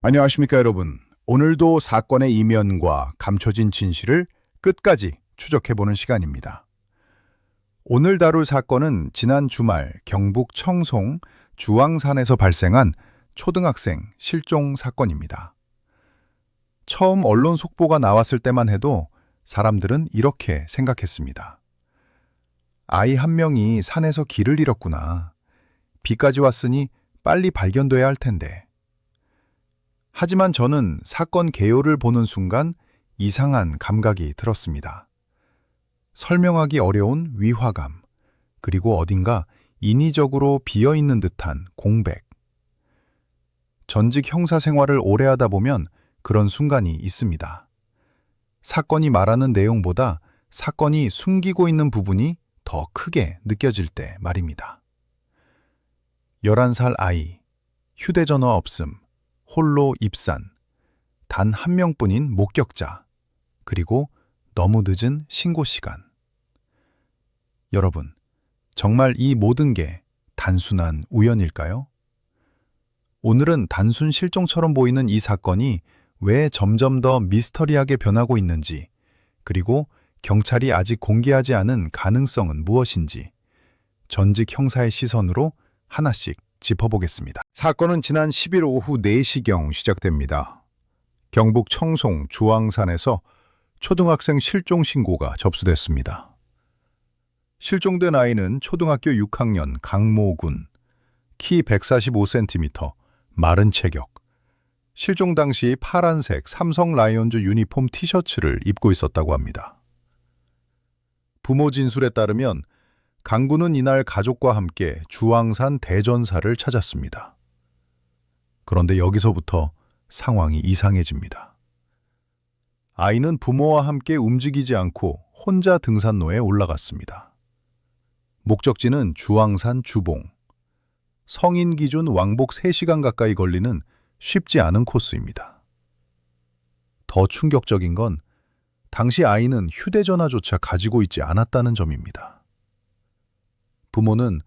안녕하십니까, 여러분. 오늘도 사건의 이면과 감춰진 진실을 끝까지 추적해보는 시간입니다. 오늘 다룰 사건은 지난 주말 경북 청송 주황산에서 발생한 초등학생 실종 사건입니다. 처음 언론 속보가 나왔을 때만 해도 사람들은 이렇게 생각했습니다. 아이 한 명이 산에서 길을 잃었구나. 비까지 왔으니 빨리 발견돼야 할 텐데. 하지만 저는 사건 개요를 보는 순간 이상한 감각이 들었습니다. 설명하기 어려운 위화감, 그리고 어딘가 인위적으로 비어있는 듯한 공백. 전직 형사 생활을 오래 하다 보면 그런 순간이 있습니다. 사건이 말하는 내용보다 사건이 숨기고 있는 부분이 더 크게 느껴질 때 말입니다. 11살 아이, 휴대전화 없음, 홀로 입산, 단 한 명뿐인 목격자, 그리고 너무 늦은 신고 시간. 여러분, 정말 이 모든 게 단순한 우연일까요? 오늘은 단순 실종처럼 보이는 이 사건이 왜 점점 더 미스터리하게 변하고 있는지, 그리고 경찰이 아직 공개하지 않은 가능성은 무엇인지 전직 형사의 시선으로 하나씩 짚어보겠습니다. 사건은 지난 10일 오후 4시경 시작됩니다. 경북 청송 주황산에서 초등학생 실종 신고가 접수됐습니다. 실종된 아이는 초등학교 6학년 강모군, 키 145cm, 마른 체격. 실종 당시 파란색 삼성 라이온즈 유니폼 티셔츠를 입고 있었다고 합니다. 부모 진술에 따르면 강군은 이날 가족과 함께 주황산 대전사를 찾았습니다. 그런데 여기서부터 상황이 이상해집니다. 아이는 부모와 함께 움직이지 않고 혼자 등산로에 올라갔습니다. 목적지는 주황산 주봉. 성인 기준 왕복 3시간 가까이 걸리는 쉽지 않은 코스입니다. 더 충격적인 건 당시 아이는 휴대전화조차 가지고 있지 않았다는 점입니다. 부모는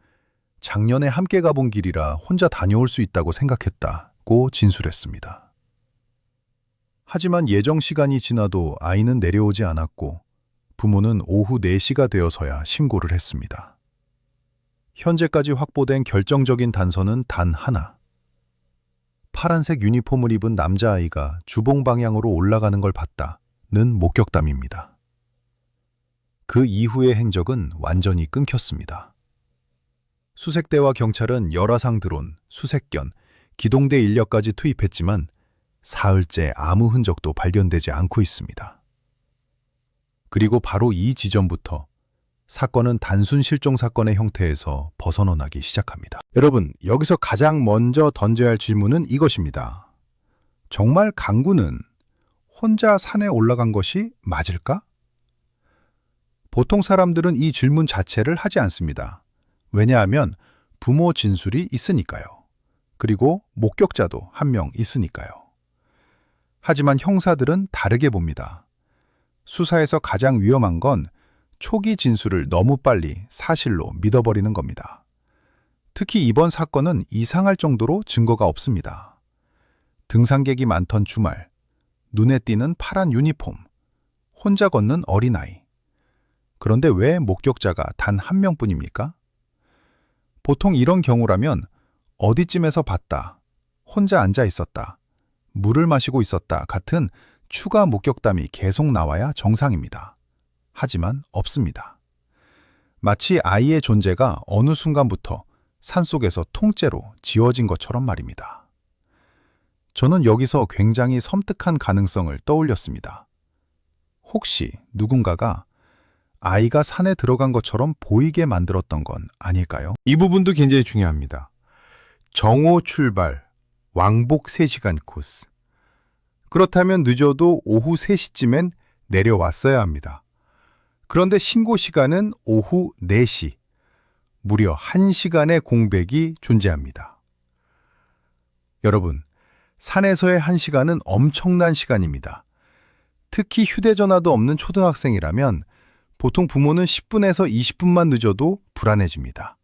작년에 함께 가본 길이라 혼자 다녀올 수 있다고 생각했다고 진술했습니다. 하지만 예정 시간이 지나도 아이는 내려오지 않았고 부모는 오후 4시가 되어서야 신고를 했습니다. 현재까지 확보된 결정적인 단서는 단 하나. 파란색 유니폼을 입은 남자아이가 주봉 방향으로 올라가는 걸 봤다는 목격담입니다. 그 이후의 행적은 완전히 끊겼습니다. 수색대와 경찰은 열화상 드론, 수색견, 기동대 인력까지 투입했지만 사흘째 아무 흔적도 발견되지 않고 있습니다. 그리고 바로 이 지점부터 사건은 단순 실종 사건의 형태에서 벗어나기 시작합니다. 여러분, 여기서 가장 먼저 던져야 할 질문은 이것입니다. 정말 강군은 혼자 산에 올라간 것이 맞을까? 보통 사람들은 이 질문 자체를 하지 않습니다. 왜냐하면 부모 진술이 있으니까요. 그리고 목격자도 한 명 있으니까요. 하지만 형사들은 다르게 봅니다. 수사에서 가장 위험한 건 초기 진술을 너무 빨리 사실로 믿어버리는 겁니다. 특히 이번 사건은 이상할 정도로 증거가 없습니다. 등산객이 많던 주말, 눈에 띄는 파란 유니폼, 혼자 걷는 어린아이. 그런데 왜 목격자가 단 한 명뿐입니까? 보통 이런 경우라면 어디쯤에서 봤다, 혼자 앉아 있었다, 물을 마시고 있었다 같은 추가 목격담이 계속 나와야 정상입니다. 하지만 없습니다. 마치 아이의 존재가 어느 순간부터 산속에서 통째로 지워진 것처럼 말입니다. 저는 여기서 굉장히 섬뜩한 가능성을 떠올렸습니다. 혹시 누군가가 아이가 산에 들어간 것처럼 보이게 만들었던 건 아닐까요? 이 부분도 굉장히 중요합니다. 정오 출발, 왕복 3시간 코스. 그렇다면 늦어도 오후 3시쯤엔 내려왔어야 합니다. 그런데 신고 시간은 오후 4시. 무려 1시간의 공백이 존재합니다. 여러분, 산에서의 1시간은 엄청난 시간입니다. 특히 휴대전화도 없는 초등학생이라면 보통 부모는 10분에서 20분만 늦어도 불안해집니다.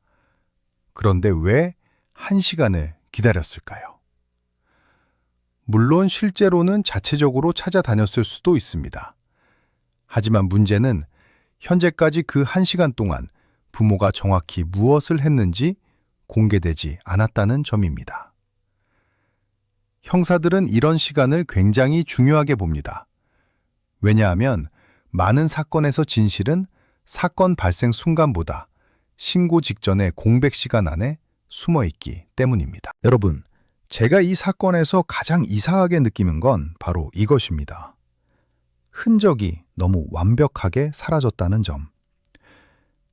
그런데 왜 1시간을 기다렸을까요? 물론 실제로는 자체적으로 찾아다녔을 수도 있습니다. 하지만 문제는 현재까지 그 1시간 동안 부모가 정확히 무엇을 했는지 공개되지 않았다는 점입니다. 형사들은 이런 시간을 굉장히 중요하게 봅니다. 왜냐하면 많은 사건에서 진실은 사건 발생 순간보다 신고 직전의 공백 시간 안에 숨어 있기 때문입니다. 여러분, 제가 이 사건에서 가장 이상하게 느끼는 건 바로 이것입니다. 흔적이 너무 완벽하게 사라졌다는 점.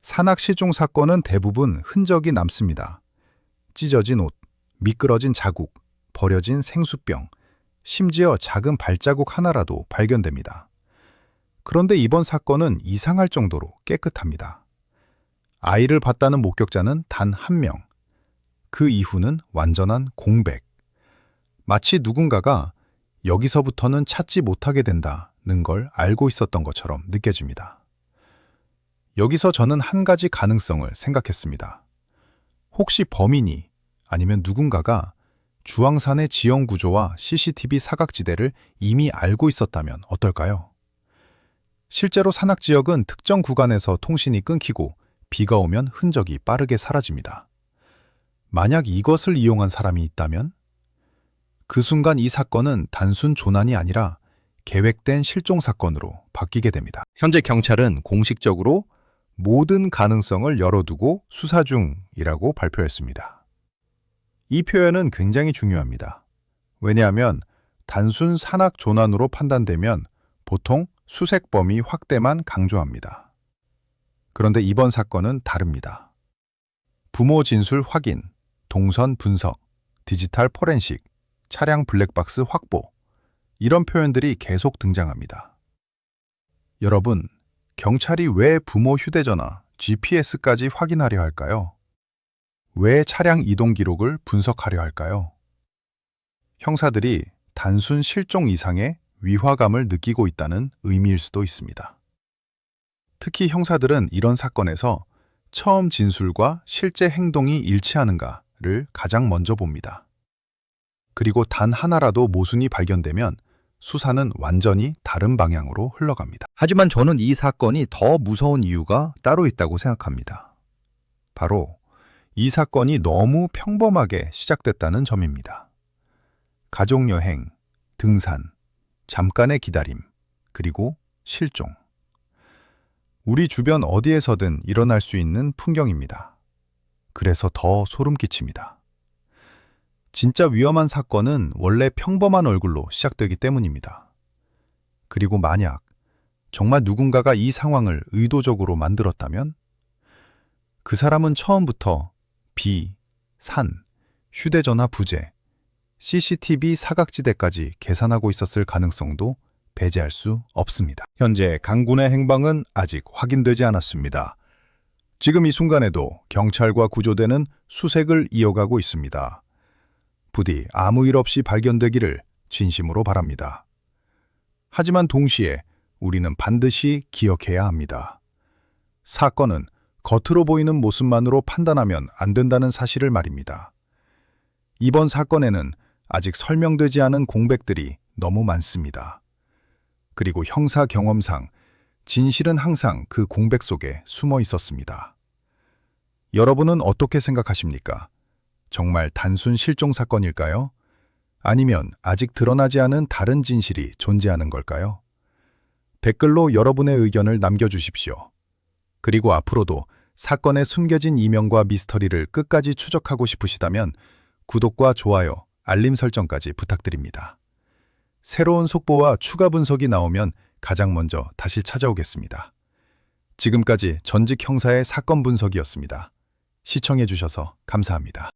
산악 실종 사건은 대부분 흔적이 남습니다. 찢어진 옷, 미끄러진 자국, 버려진 생수병, 심지어 작은 발자국 하나라도 발견됩니다. 그런데 이번 사건은 이상할 정도로 깨끗합니다. 아이를 봤다는 목격자는 단 1명. 그 이후는 완전한 공백. 마치 누군가가 여기서부터는 찾지 못하게 된다는 걸 알고 있었던 것처럼 느껴집니다. 여기서 저는 한 가지 가능성을 생각했습니다. 혹시 범인이 아니면 누군가가 주황산의 지형 구조와 CCTV 사각지대를 이미 알고 있었다면 어떨까요? 실제로 산악 지역은 특정 구간에서 통신이 끊기고 비가 오면 흔적이 빠르게 사라집니다. 만약 이것을 이용한 사람이 있다면? 그 순간 이 사건은 단순 조난이 아니라 계획된 실종 사건으로 바뀌게 됩니다. 현재 경찰은 공식적으로 모든 가능성을 열어두고 수사 중이라고 발표했습니다. 이 표현은 굉장히 중요합니다. 왜냐하면 단순 산악 조난으로 판단되면 보통 수색 범위 확대만 강조합니다. 그런데 이번 사건은 다릅니다. 부모 진술 확인, 동선 분석, 디지털 포렌식, 차량 블랙박스 확보, 이런 표현들이 계속 등장합니다. 여러분, 경찰이 왜 부모 휴대전화, GPS까지 확인하려 할까요? 왜 차량 이동 기록을 분석하려 할까요? 형사들이 단순 실종 이상의 위화감을 느끼고 있다는 의미일 수도 있습니다. 특히 형사들은 이런 사건에서 처음 진술과 실제 행동이 일치하는가를 가장 먼저 봅니다. 그리고 단 하나라도 모순이 발견되면 수사는 완전히 다른 방향으로 흘러갑니다. 하지만 저는 이 사건이 더 무서운 이유가 따로 있다고 생각합니다. 바로 이 사건이 너무 평범하게 시작됐다는 점입니다. 가족여행, 등산, 잠깐의 기다림, 그리고 실종. 우리 주변 어디에서든 일어날 수 있는 풍경입니다. 그래서 더 소름 끼칩니다. 진짜 위험한 사건은 원래 평범한 얼굴로 시작되기 때문입니다. 그리고 만약 정말 누군가가 이 상황을 의도적으로 만들었다면 그 사람은 처음부터 비, 산, 휴대전화 부재, CCTV 사각지대까지 계산하고 있었을 가능성도 배제할 수 없습니다. 현재 강군의 행방은 아직 확인되지 않았습니다. 지금 이 순간에도 경찰과 구조대는 수색을 이어가고 있습니다. 부디 아무 일 없이 발견되기를 진심으로 바랍니다. 하지만 동시에 우리는 반드시 기억해야 합니다. 사건은 겉으로 보이는 모습만으로 판단하면 안 된다는 사실을 말입니다. 이번 사건에는 아직 설명되지 않은 공백들이 너무 많습니다. 그리고 형사 경험상 진실은 항상 그 공백 속에 숨어 있었습니다. 여러분은 어떻게 생각하십니까? 정말 단순 실종 사건일까요? 아니면 아직 드러나지 않은 다른 진실이 존재하는 걸까요? 댓글로 여러분의 의견을 남겨주십시오. 그리고 앞으로도 사건의 숨겨진 이면과 미스터리를 끝까지 추적하고 싶으시다면 구독과 좋아요, 알림 설정까지 부탁드립니다. 새로운 속보와 추가 분석이 나오면 가장 먼저 다시 찾아오겠습니다. 지금까지 전직 형사의 사건 분석이었습니다. 시청해주셔서 감사합니다.